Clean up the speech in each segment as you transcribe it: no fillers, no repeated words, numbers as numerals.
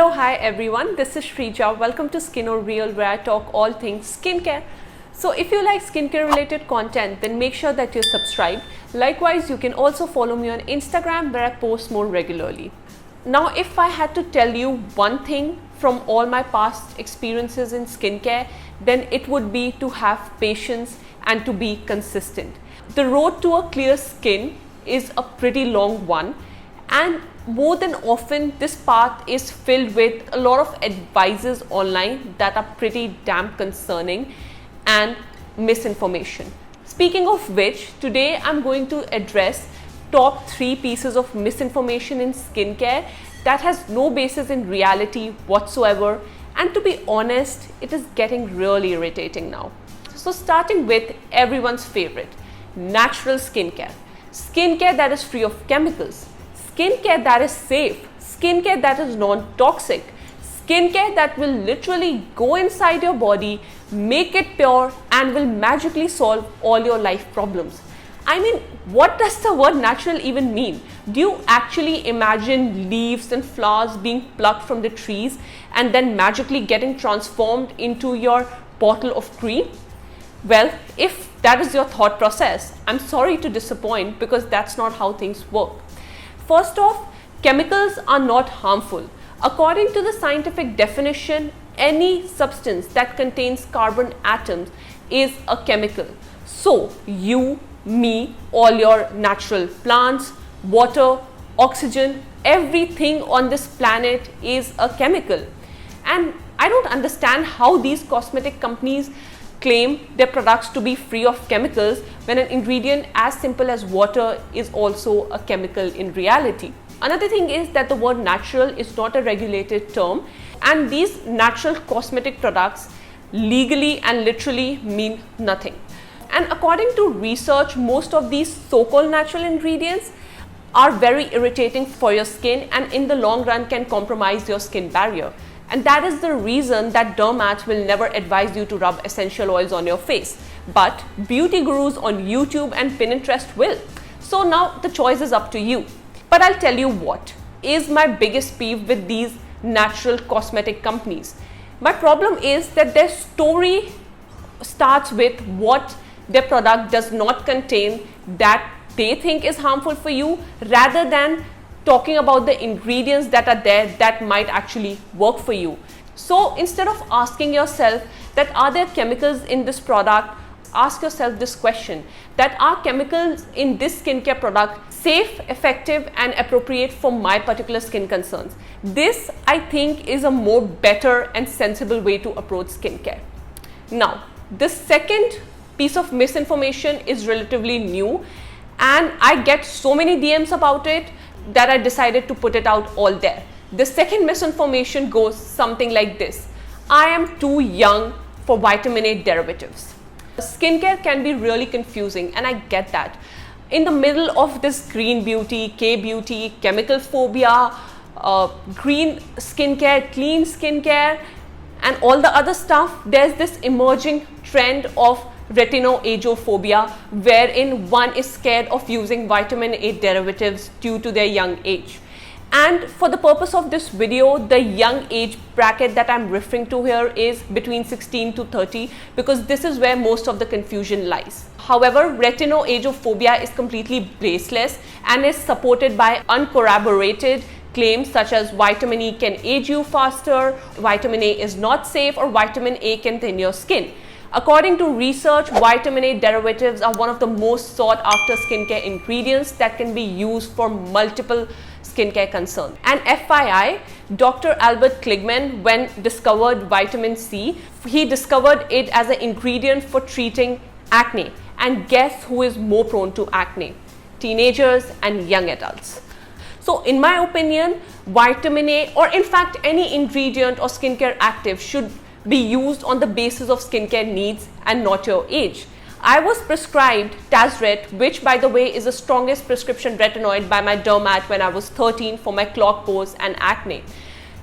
Hello, hi everyone, this is Shrija. Welcome to Skin or Real, where I talk all things skincare. So if you like skincare related content, then make sure that you're subscribed. Likewise, you can also follow me on Instagram, where I post more regularly. Now, if I had to tell you one thing from all my past experiences in skincare, then it would be to have patience and to be consistent. The road to a clear skin is a pretty long one, and more than often this path is filled with a lot of advices online that are pretty damn concerning and misinformation. Speaking of which, today I'm going to address top 3 pieces of misinformation in skincare that has no basis in reality whatsoever, and to be honest, it is getting really irritating now. So starting with everyone's favorite, natural skincare. Skincare that is free of chemicals. Skincare that is safe, skincare that is non-toxic, skincare that will literally go inside your body, make it pure, and will magically solve all your life problems. I mean, what does the word natural even mean? Do you actually imagine leaves and flowers being plucked from the trees and then magically getting transformed into your bottle of cream? Well, if that is your thought process, I'm sorry to disappoint, because that's not how things work. First off, chemicals are not harmful. According to the scientific definition, any substance that contains carbon atoms is a chemical. So, you, me, all your natural plants, water, oxygen, everything on this planet is a chemical. And I don't understand how these cosmetic companies claim their products to be free of chemicals when an ingredient as simple as water is also a chemical in reality. Another thing is that the word natural is not a regulated term, and these natural cosmetic products legally and literally mean nothing. And according to research, most of these so-called natural ingredients are very irritating for your skin and in the long run can compromise your skin barrier. And that is the reason that dermats will never advise you to rub essential oils on your face. But beauty gurus on YouTube and Pinterest will. So now the choice is up to you. But I'll tell you what is my biggest peeve with these natural cosmetic companies. My problem is that their story starts with what their product does not contain that they think is harmful for you, rather than talking about the ingredients that are there that might actually work for you. So instead of asking yourself that are there chemicals in this product, ask yourself this question, that are chemicals in this skincare product safe, effective and appropriate for my particular skin concerns? This, I think, is a more better and sensible way to approach skincare. Now, the second piece of misinformation is relatively new, and I get so many DMs about it that I decided to put it out all there. The second misinformation goes something like this: I am too young for vitamin A derivatives. Skincare can be really confusing, and I get that. In the middle of this green beauty, K-beauty, chemical phobia, green skincare, clean skincare, and all the other stuff, there's this emerging trend of retinoageophobia, wherein one is scared of using vitamin A derivatives due to their young age. And for the purpose of this video, the young age bracket that I'm referring to here is between 16 to 30, because this is where most of the confusion lies. However, retinoageophobia is completely baseless and is supported by uncorroborated claims such as vitamin E can age you faster, vitamin A is not safe, or vitamin A can thin your skin. According to research, vitamin A derivatives are one of the most sought after skincare ingredients that can be used for multiple skincare concerns. And FYI, Dr. Albert Kligman, when discovered vitamin C, he discovered it as an ingredient for treating acne. And guess who is more prone to acne? Teenagers and young adults. So in my opinion, vitamin A, or in fact any ingredient or skincare active, should be used on the basis of skincare needs and not your age. I was prescribed Tazret, which by the way is the strongest prescription retinoid by my dermat when I was 13 for my clogged pores and acne.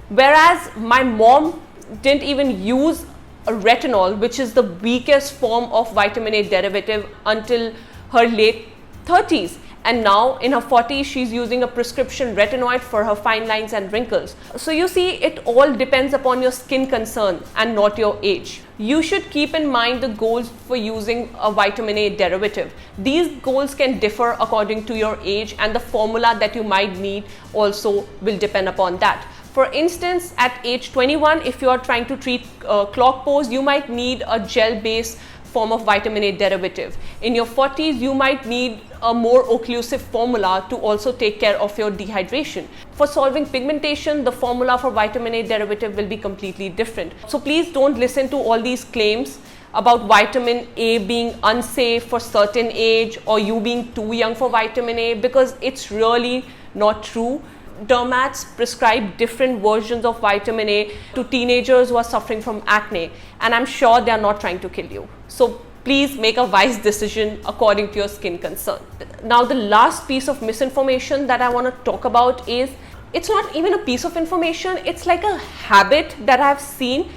Whereas my mom didn't even use a retinol, which is the weakest form of vitamin A derivative, until her late 30s. and now in her 40s she's using a prescription retinoid for her fine lines and wrinkles. So you see, it all depends upon your skin concern and not your age. You should keep in mind the goals for using a vitamin A derivative. These goals can differ according to your age, and the formula that you might need also will depend upon that. For instance, at age 21, if you are trying to treat clog pores, you might need a gel-based form of vitamin A derivative. In your 40s, you might need a more occlusive formula to also take care of your dehydration. For solving pigmentation, the formula for vitamin A derivative will be completely different. So please don't listen to all these claims about vitamin A being unsafe for certain age or you being too young for vitamin A, because it's really not true. Dermats prescribe different versions of vitamin A to teenagers who are suffering from acne, and I'm sure they are not trying to kill you. So please make a wise decision according to your skin concern. Now, the last piece of misinformation that I want to talk about is, it's not even a piece of information, it's like a habit that I've seen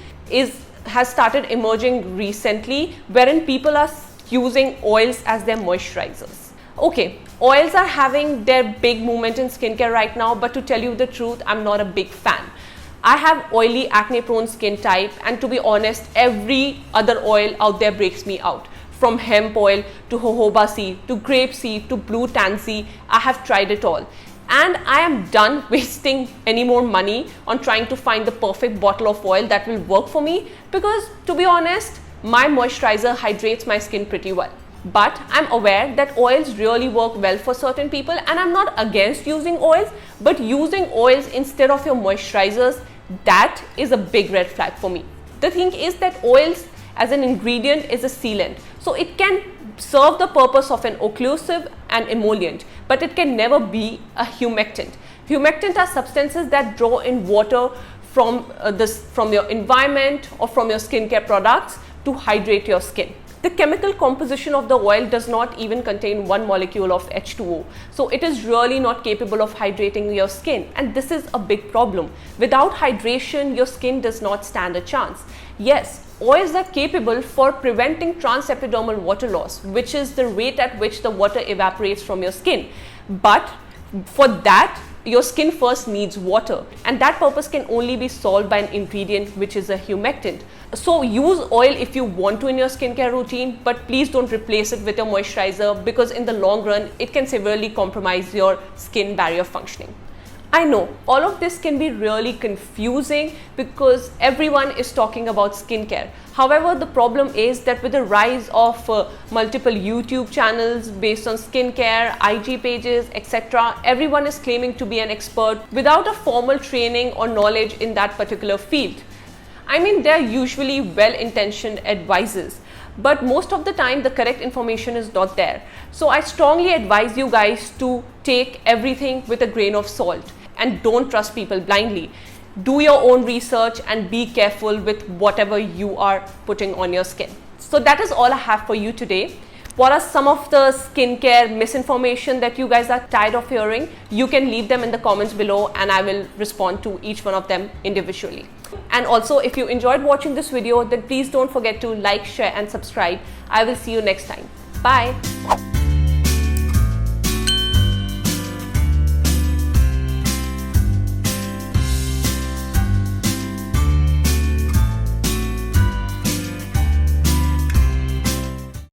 has started emerging recently, wherein people are using oils as their moisturizers. Okay, oils are having their big movement in skincare right now, but to tell you the truth, I'm not a big fan. I have oily, acne-prone skin type, and to be honest, every other oil out there breaks me out. From hemp oil to jojoba seed to grape seed to blue tansy, I have tried it all. And I am done wasting any more money on trying to find the perfect bottle of oil that will work for me, because to be honest, my moisturizer hydrates my skin pretty well. But I'm aware that oils really work well for certain people, and I'm not against using oils, but using oils instead of your moisturizers, that is a big red flag for me. The thing is that oils as an ingredient is a sealant, so it can serve the purpose of an occlusive and emollient, but it can never be a humectant. Humectant are substances that draw in water from your environment or from your skincare products to hydrate your skin. The chemical composition of the oil does not even contain one molecule of H2O. So it is really not capable of hydrating your skin, and this is a big problem. Without hydration, your skin does not stand a chance. Yes, oils are capable for preventing transepidermal water loss, which is the rate at which the water evaporates from your skin. But for that, your skin first needs water, and that purpose can only be solved by an ingredient which is a humectant. So use oil if you want to in your skincare routine, but please don't replace it with your moisturizer, because in the long run it can severely compromise your skin barrier functioning. I know all of this can be really confusing because everyone is talking about skincare. However, the problem is that with the rise of multiple YouTube channels based on skincare, IG pages, etc., everyone is claiming to be an expert without a formal training or knowledge in that particular field. I mean, they're usually well-intentioned advisors, but most of the time the correct information is not there. So I strongly advise you guys to take everything with a grain of salt and don't trust people blindly. Do your own research and be careful with whatever you are putting on your skin. So that is all I have for you today. What are some of the skincare misinformation that you guys are tired of hearing? You can leave them in the comments below and I will respond to each one of them individually. And also, if you enjoyed watching this video, then please don't forget to like, share and subscribe. I will see you next time. Bye.